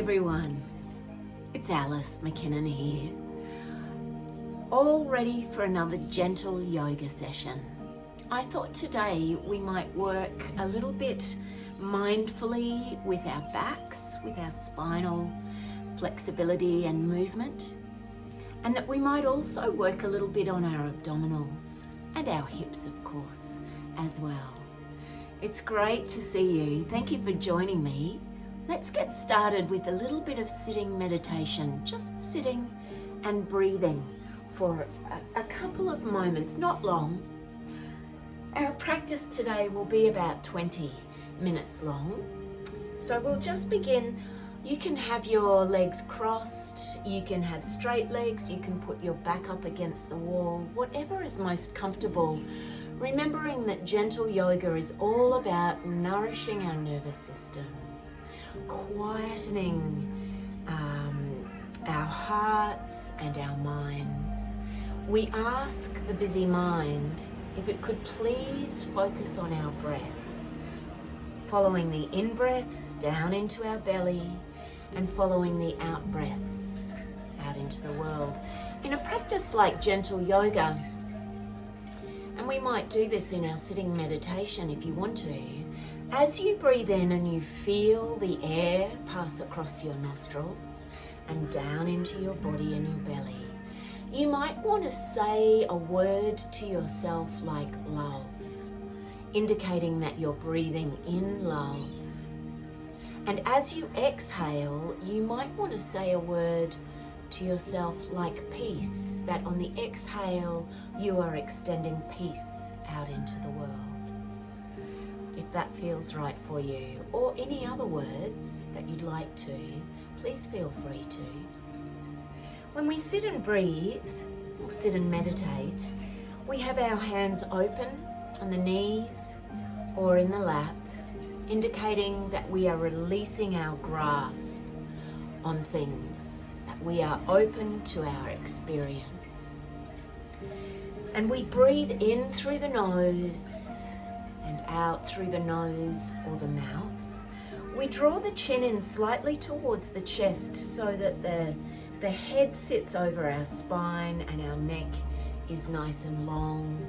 everyone, it's Alice MacKinnon here, all ready for another gentle yoga session. I thought today we might work a little bit mindfully with our backs, with our spinal flexibility and movement, and that we might also work a little bit on our abdominals and our hips, of course, as well. It's great to see you. Thank you for joining me. Let's get started with a little bit of sitting meditation, just sitting and breathing for a couple of moments, not long. Our practice today will be about 20 minutes long. So we'll just begin. You can have your legs crossed, you can have straight legs, you can put your back up against the wall, whatever is most comfortable. Remembering that gentle yoga is all about nourishing our nervous system, quietening our hearts and our minds. We ask the busy mind if it could please focus on our breath, following the in-breaths down into our belly and following the out-breaths out into the world. In a practice like gentle yoga, and we might do this in our sitting meditation if you want to, as you breathe in and you feel the air pass across your nostrils and down into your body and your belly, you might want to say a word to yourself like love, indicating that you're breathing in love. And as you exhale, you might want to say a word to yourself like peace, that on the exhale, you are extending peace out into the world. If that feels right for you, or any other words that you'd like to, please feel free to. When we sit and breathe, or sit and meditate, we have our hands open on the knees or in the lap, indicating that we are releasing our grasp on things, that we are open to our experience. And we breathe in through the nose and out through the nose or the mouth. We draw the chin in slightly towards the chest so that the head sits over our spine and our neck is nice and long.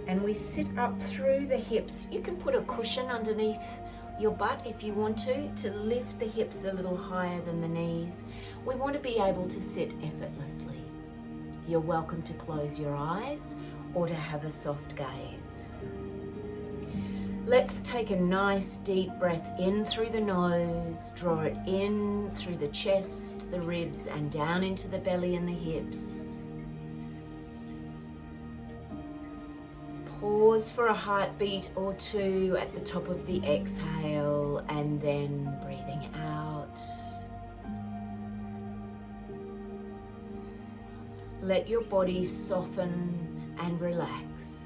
And we sit up through the hips. You can put a cushion underneath your butt if you want to lift the hips a little higher than the knees. We want to be able to sit effortlessly. You're welcome to close your eyes or to have a soft gaze. Let's take a nice deep breath in through the nose, draw it in through the chest, the ribs, and down into the belly and the hips. Pause for a heartbeat or two at the top of the exhale, and then breathing out. Let your body soften and relax.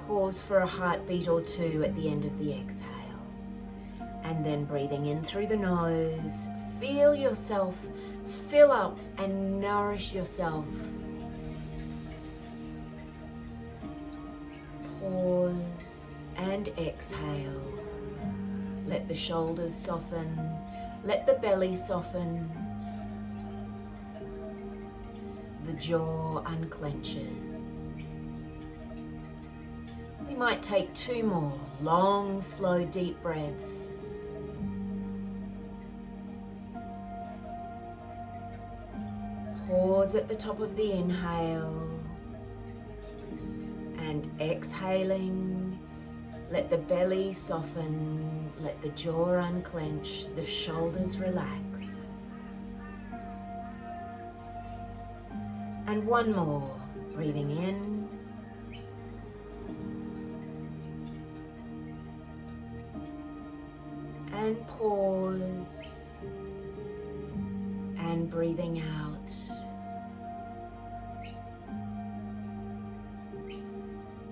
Pause for a heartbeat or two at the end of the exhale. And then breathing in through the nose, feel yourself fill up and nourish yourself. Pause and exhale. Let the shoulders soften, let the belly soften. The jaw unclenches. We might take 2 more long, slow, deep breaths. Pause at the top of the inhale and exhaling. Let the belly soften, let the jaw unclench, the shoulders relax. And 1 more, breathing in. And pause, and breathing out.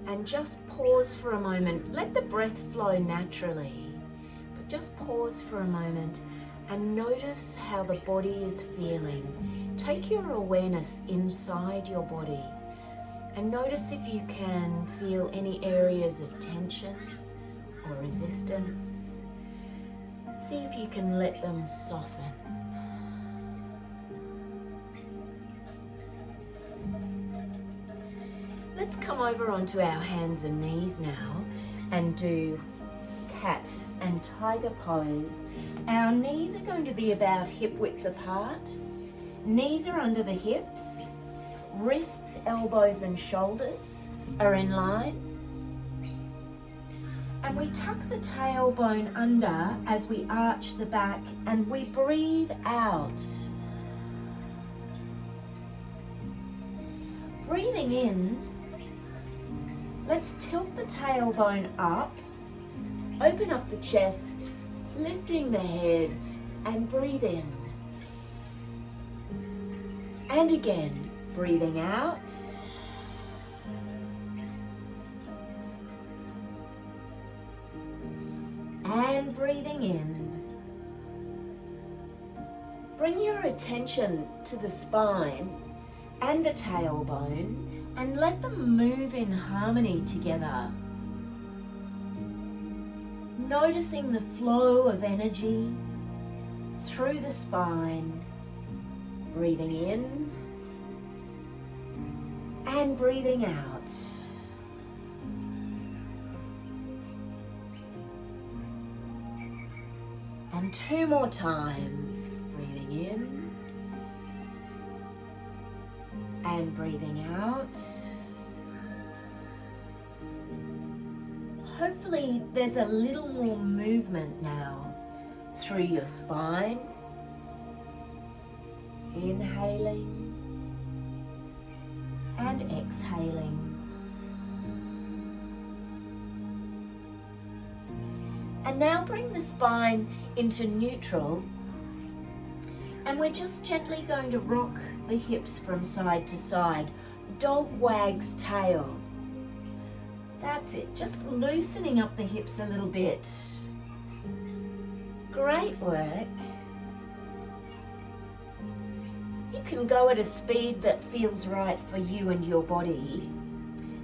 And just pause for a moment. Let the breath flow naturally, but just pause for a moment and notice how the body is feeling. Take your awareness inside your body and notice if you can feel any areas of tension or resistance. See if you can let them soften. Let's come over onto our hands and knees now and do cat and tiger pose. Our knees are going to be about hip width apart. Knees are under the hips. Wrists, elbows and shoulders are in line. And we tuck the tailbone under as we arch the back and we breathe out. Breathing in, let's tilt the tailbone up, open up the chest, lifting the head and breathe in. And again, breathing out. And breathing in. Bring your attention to the spine and the tailbone and let them move in harmony together. Noticing the flow of energy through the spine, breathing in and breathing out. And 2 more times, breathing in and breathing out. Hopefully there's a little more movement now through your spine. Inhaling and exhaling. And now bring the spine into neutral, and we're just gently going to rock the hips from side to side. Dog wags tail. That's it, just loosening up the hips a little bit. Great work. You can go at a speed that feels right for you and your body.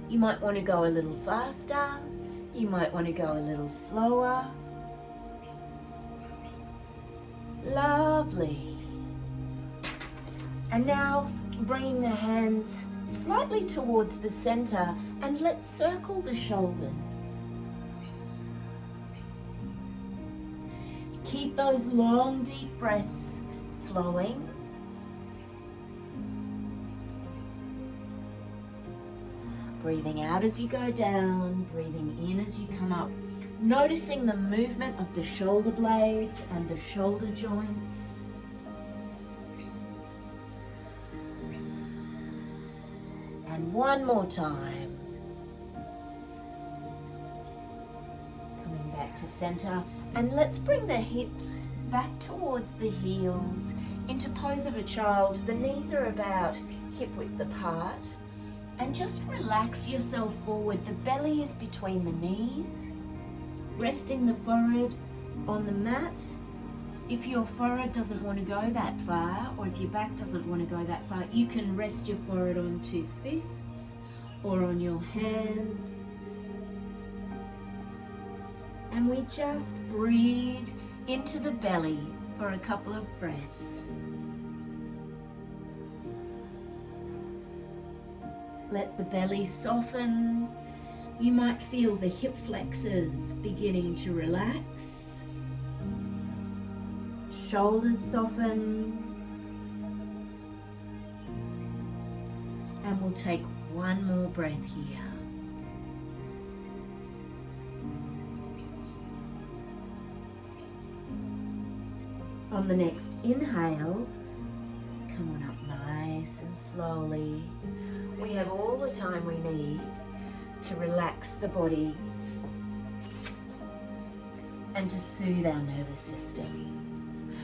You might want to go a little faster. You might want to go a little slower. Lovely. And now bringing the hands slightly towards the center and let's circle the shoulders. Keep those long, deep breaths flowing. Breathing out as you go down, breathing in as you come up, noticing the movement of the shoulder blades and the shoulder joints. And one more time. Coming back to center, and let's bring the hips back towards the heels into pose of a child. The knees are about hip width apart. And just relax yourself forward. The belly is between the knees, resting the forehead on the mat. If your forehead doesn't want to go that far, or if your back doesn't want to go that far, you can rest your forehead on 2 fists or on your hands. And we just breathe into the belly for a couple of breaths. Let the belly soften. You might feel the hip flexors beginning to relax. Shoulders soften. And we'll take one more breath here. On the next inhale, come on up nice and slowly. We have all the time we need to relax the body and to soothe our nervous system.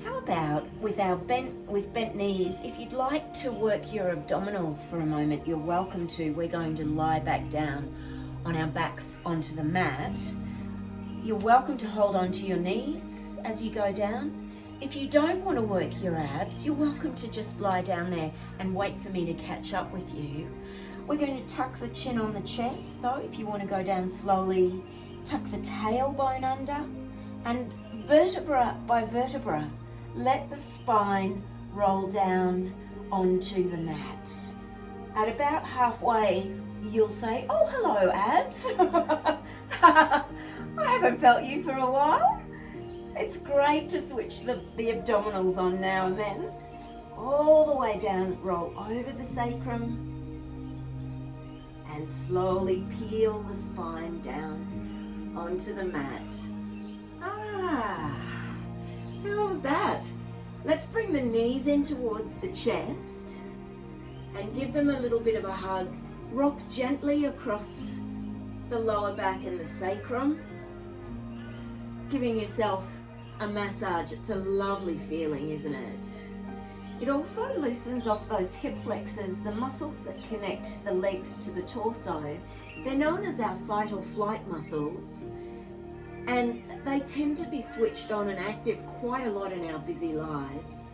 How about with bent knees, if you'd like to work your abdominals for a moment, you're welcome to. We're going to lie back down on our backs onto the mat. You're welcome to hold onto your knees as you go down. If you don't want to work your abs, you're welcome to just lie down there and wait for me to catch up with you. We're going to tuck the chin on the chest though. If you want to go down slowly, tuck the tailbone under And vertebra by vertebra, let the spine roll down onto the mat. At about halfway, you'll say, "Oh, hello, abs." I haven't felt you for a while. It's great to switch the abdominals on now and then. All the way down, roll over the sacrum, and slowly peel the spine down onto the mat. How was that? Let's bring the knees in towards the chest and give them a little bit of a hug. Rock gently across the lower back and the sacrum, giving yourself a massage. It's a lovely feeling, isn't it? It also loosens off those hip flexors, the muscles that connect the legs to the torso. They're known as our fight or flight muscles, and they tend to be switched on and active quite a lot in our busy lives.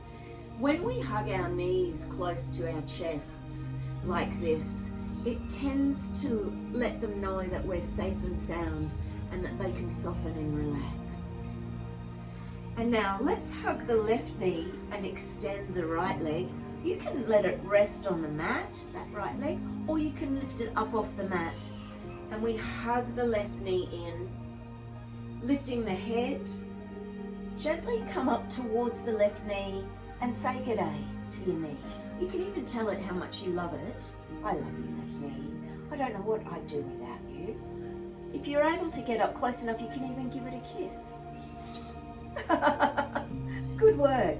When we hug our knees close to our chests like this, it tends to let them know that we're safe and sound and that they can soften and relax. And now let's hug the left knee and extend the right leg. You can let it rest on the mat, that right leg, or you can lift it up off the mat. And we hug the left knee in, lifting the head. Gently come up towards the left knee and say good day to your knee. You can even tell it how much you love it. I love you, left knee. I don't know what I'd do without you. If you're able to get up close enough, you can even give it a kiss. Good work.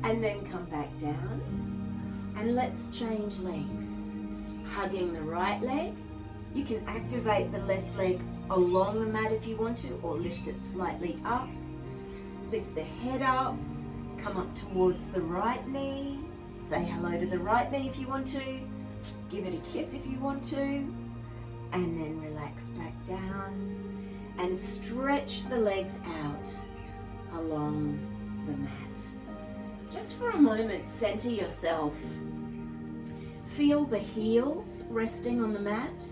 And then come back down. And let's change legs. Hugging the right leg. You can activate the left leg along the mat if you want to, or lift it slightly up. Lift the head up. Come up towards the right knee. Say hello to the right knee if you want to. Give it a kiss if you want to. And then relax back down. And stretch the legs out along the mat. Just for a moment, center yourself. Feel the heels resting on the mat,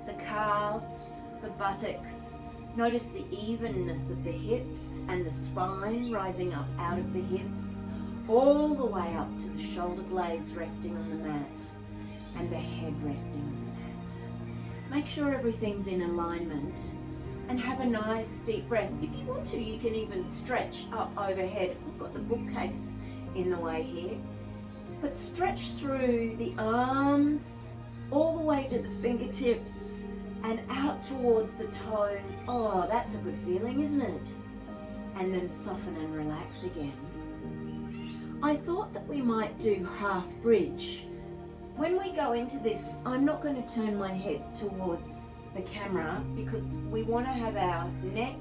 the calves, the buttocks. Notice the evenness of the hips and the spine rising up out of the hips, all the way up to the shoulder blades resting on the mat and the head resting on the mat. Make sure everything's in alignment and have a nice deep breath. If you want to, you can even stretch up overhead. I've got the bookcase in the way here. But stretch through the arms, all the way to the fingertips and out towards the toes. Oh, that's a good feeling, isn't it? And then soften and relax again. I thought that we might do half bridge. When we go into this, I'm not going to turn my head towards the camera because we want to have our neck,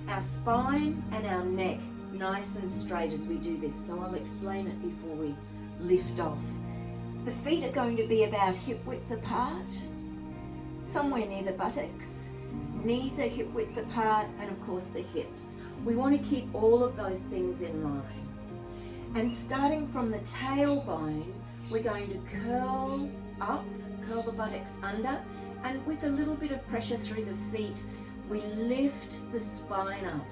our spine and our neck nice and straight as we do this. So I'll explain it before we lift off. The feet are going to be about hip width apart, somewhere near the buttocks. Knees are hip width apart, and of course the hips. We want to keep all of those things in line. And starting from the tailbone, we're going to curl up, curl the buttocks under, and with a little bit of pressure through the feet, we lift the spine up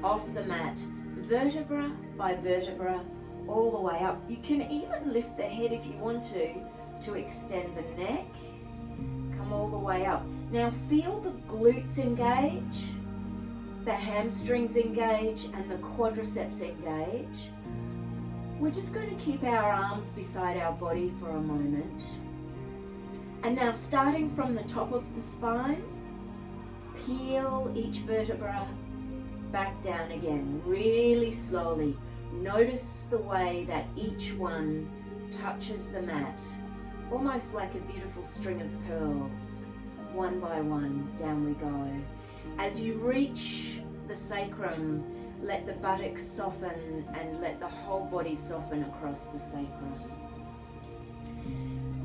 off the mat, vertebra by vertebra, all the way up. You can even lift the head if you want to extend the neck. Come all the way up. Now feel the glutes engage, the hamstrings engage, and the quadriceps engage. We're just going to keep our arms beside our body for a moment. And now starting from the top of the spine, peel each vertebra back down again, really slowly. Notice the way that each one touches the mat, almost like a beautiful string of pearls. One by one, down we go. As you reach the sacrum, let the buttocks soften and let the whole body soften across the sacrum.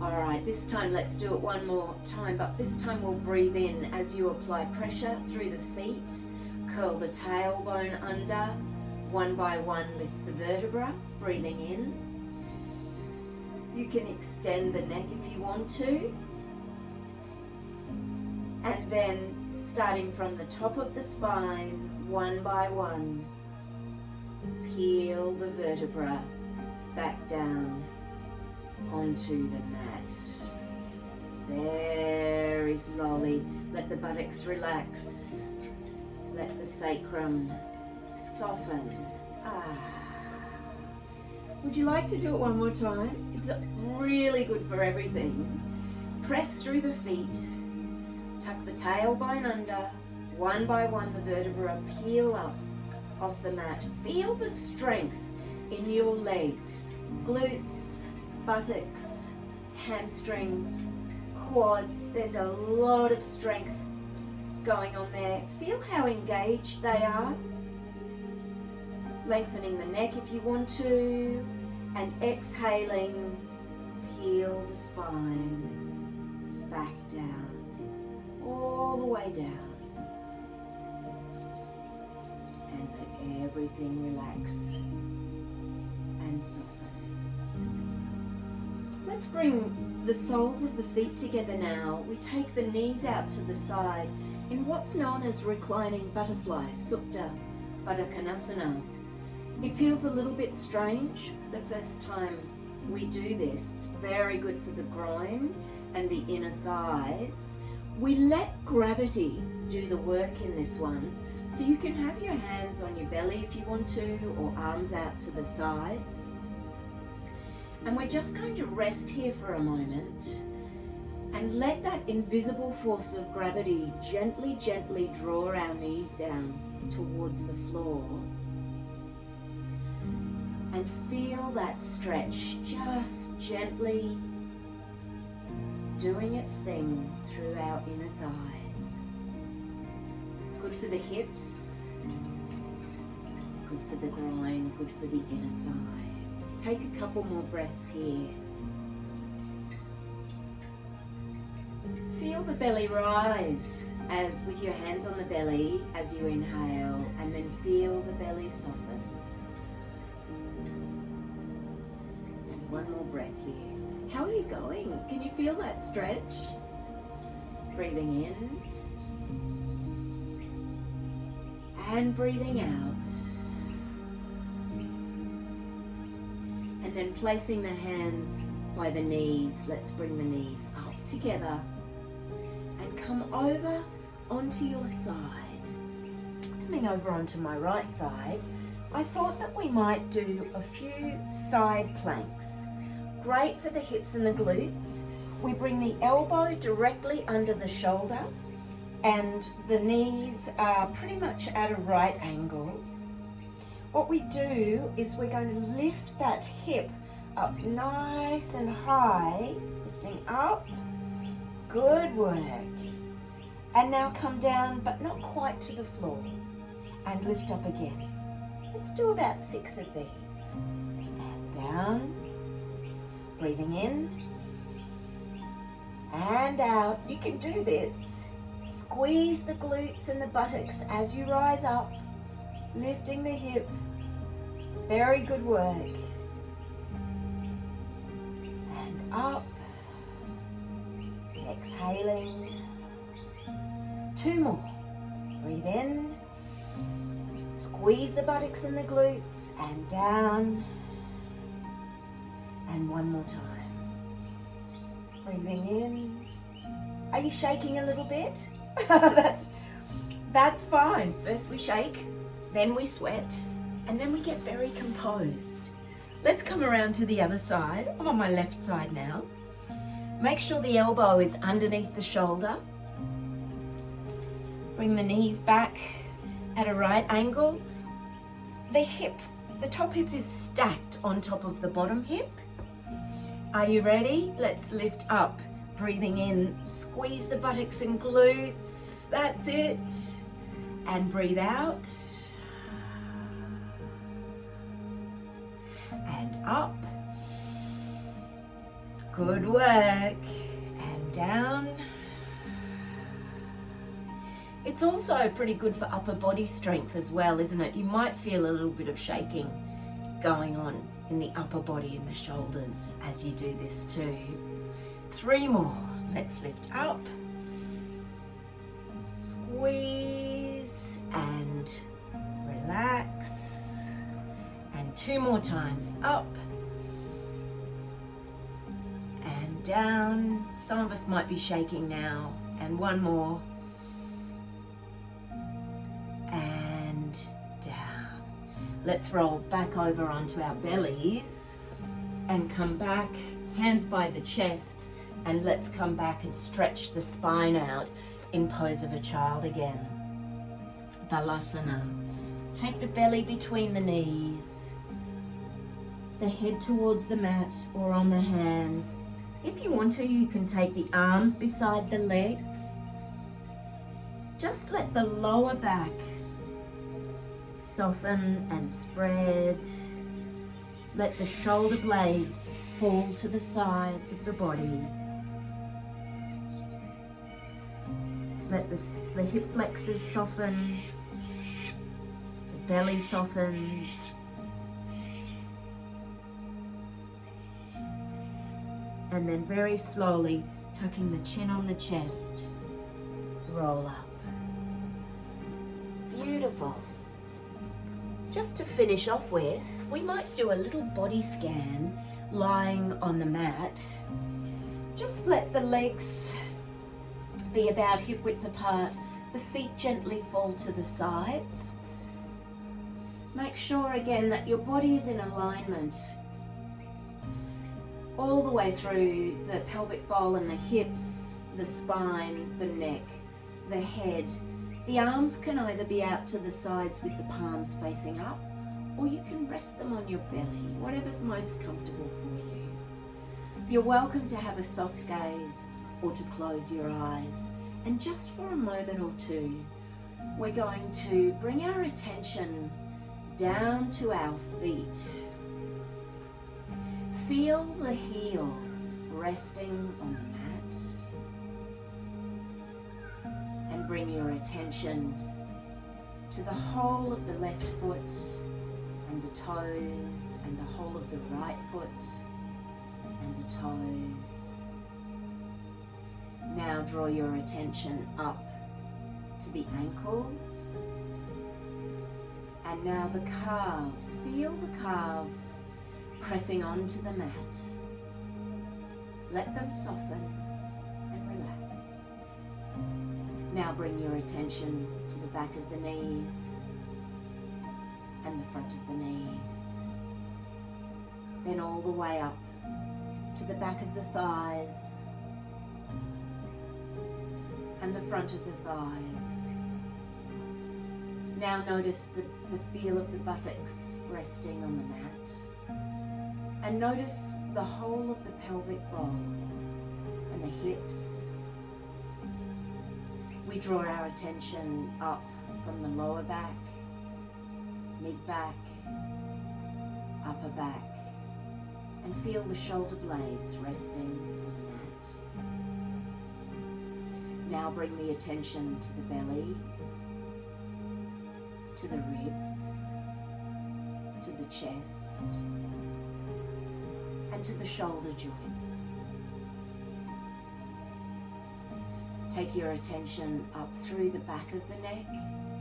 All right, this time let's do it one more time, but this time we'll breathe in as you apply pressure through the feet. Curl the tailbone under. One by one, lift the vertebra, breathing in. You can extend the neck if you want to. And then starting from the top of the spine, one by one, peel the vertebra back down onto the mat. Very slowly, let the buttocks relax. Let the sacrum soften. Would you like to do it one more time? It's really good for everything. Press through the feet. Tuck the tailbone under. One by one, the vertebra peel up off the mat. Feel the strength in your legs, glutes, buttocks, hamstrings, quads. There's a lot of strength going on there. Feel how engaged they are. Lengthening the neck if you want to, and exhaling, peel the spine back down, all the way down, and let everything relax and soften. Let's bring the soles of the feet together now. We take the knees out to the side in what's known as reclining butterfly, Supta Baddha Konasana. It feels a little bit strange the first time we do this. It's very good for the groin and the inner thighs. We let gravity do the work in this one. So you can have your hands on your belly if you want to, or arms out to the sides. And we're just going to rest here for a moment and let that invisible force of gravity gently, gently draw our knees down towards the floor. And feel that stretch just gently doing its thing through our inner thighs. Good for the hips, good for the groin, good for the inner thighs. Take a couple more breaths here. Feel the belly rise as with your hands on the belly as you inhale, and then feel the belly soften. One more breath here. How are you going? Can you feel that stretch? Breathing in and breathing out. And then placing the hands by the knees. Let's bring the knees up together and come over onto your side. Coming over onto my right side, I thought that we might do a few side planks. Great for the hips and the glutes. We bring the elbow directly under the shoulder and the knees are pretty much at a right angle. What we do is we're going to lift that hip up nice and high, lifting up. Good work. And now come down, but not quite to the floor, and lift up again. Let's do about 6 of these. And down, breathing in and out. You can do this. Squeeze the glutes and the buttocks as you rise up, lifting the hip. Very good work. And up, exhaling. 2 more. Breathe in. Squeeze the buttocks and the glutes, and down. And 1 more time. Breathing in. Are you shaking a little bit? That's fine. First we shake, then we sweat, and then we get very composed. Let's come around to the other side. I'm on my left side now. Make sure the elbow is underneath the shoulder. Bring the knees back at a right angle. The top hip is stacked on top of the bottom hip. Are you ready? Let's lift up. Breathing in, squeeze the buttocks and glutes. That's it. And breathe out. And up. Good work. And down. It's also pretty good for upper body strength as well, isn't it? You might feel a little bit of shaking going on in the upper body and the shoulders as you do this too. 3 more. Let's lift up. Squeeze and 2 more times. Up and down. Some of us might be shaking now. And 1 more. And down. Let's roll back over onto our bellies and come back, hands by the chest, and let's come back and stretch the spine out in pose of a child again. Balasana. Take the belly between the knees, the head towards the mat or on the hands. If you want to, you can take the arms beside the legs. Just let the lower back soften and spread. Let the shoulder blades fall to the sides of the body. Let the hip flexors soften. The belly softens. And then very slowly, tucking the chin on the chest, roll up. Beautiful. Just to finish off with, we might do a little body scan lying on the mat. Just let the legs be about hip width apart, the feet gently fall to the sides. Make sure again that your body is in alignment all the way through the pelvic bowl and the hips, the spine, the neck, the head. The arms can either be out to the sides with the palms facing up, or you can rest them on your belly, whatever's most comfortable for you. You're welcome to have a soft gaze or to close your eyes. And just for a moment or two, we're going to bring our attention down to our feet. Feel the heels resting on the mat. And bring your attention to the whole of the left foot and the toes and the whole of the right foot and the toes. Now draw your attention up to the ankles. And now the calves. Feel the calves pressing onto the mat. Let them soften and relax. Now bring your attention to the back of the knees and the front of the knees. Then all the way up to the back of the thighs and the front of the thighs. Now notice the feel of the buttocks resting on the mat. And notice the whole of the pelvic bowl and the hips. We draw our attention up from the lower back, mid-back, upper back, and feel the shoulder blades resting on the mat. Now bring the attention to the belly, to the ribs, to the chest, and to the shoulder joints. Take your attention up through the back of the neck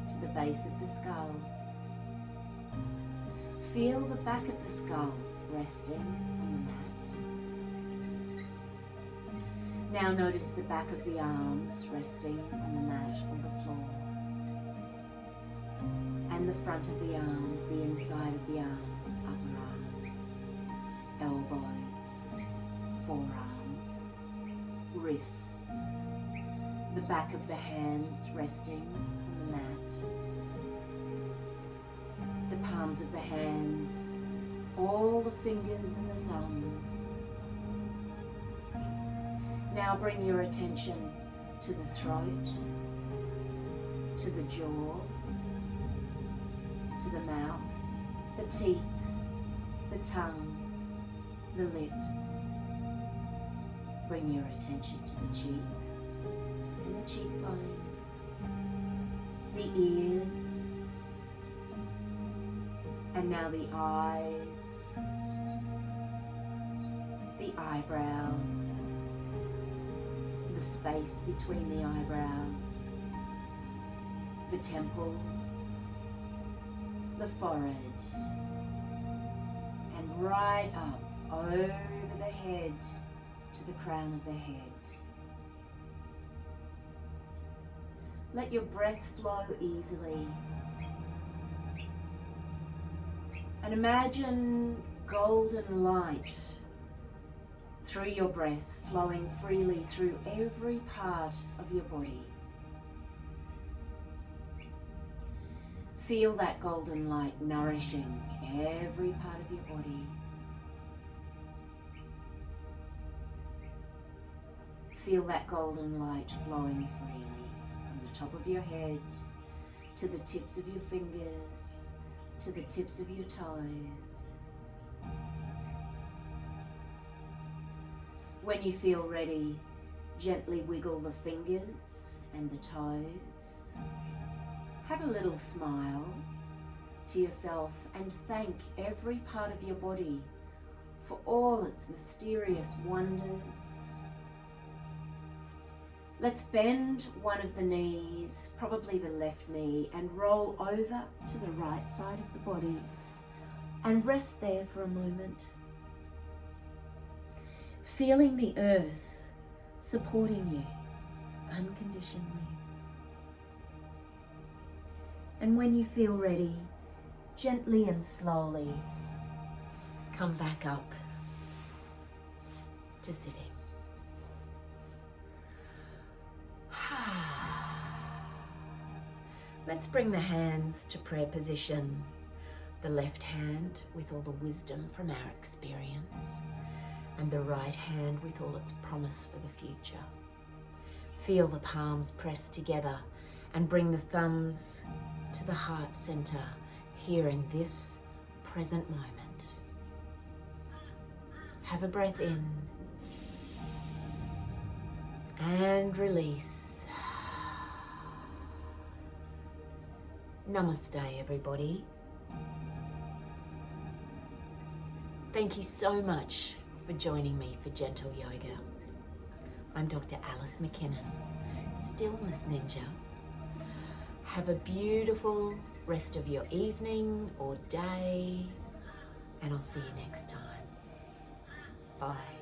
to the base of the skull. Feel the back of the skull resting on the mat. Now notice the back of the arms resting on the mat or the floor. And the front of the arms, the inside of the arms, upper arms, elbows, forearms, wrists, the back of the hands resting on the mat, the palms of the hands, all the fingers and the thumbs. Now bring your attention to the throat, to the jaw, to the mouth, the teeth, the tongue, the lips. Bring your attention to the cheeks and the cheekbones, the ears, and now the eyes, the eyebrows, the space between the eyebrows, the temples, the forehead, right up over the head to the crown of the head. Let your breath flow easily. And imagine golden light through your breath, flowing freely through every part of your body. Feel that golden light nourishing every part of your body. Feel that golden light flowing freely from the top of your head to the tips of your fingers, to the tips of your toes. When you feel ready, gently wiggle the fingers and the toes. Have a little smile to yourself and thank every part of your body for all its mysterious wonders. Let's bend one of the knees, probably the left knee, and roll over to the right side of the body and rest there for a moment. Feeling the earth supporting you unconditionally. And when you feel ready, gently and slowly come back up to sitting. Let's bring the hands to prayer position. The left hand with all the wisdom from our experience, and the right hand with all its promise for the future. Feel the palms pressed together and bring the thumbs to the heart center here in this present moment. Have a breath in and release. Namaste, everybody. Thank you so much for joining me for Gentle Yoga. I'm Dr. Alice MacKinnon, Stillness Ninja. Have a beautiful rest of your evening or day, and I'll see you next time. Bye.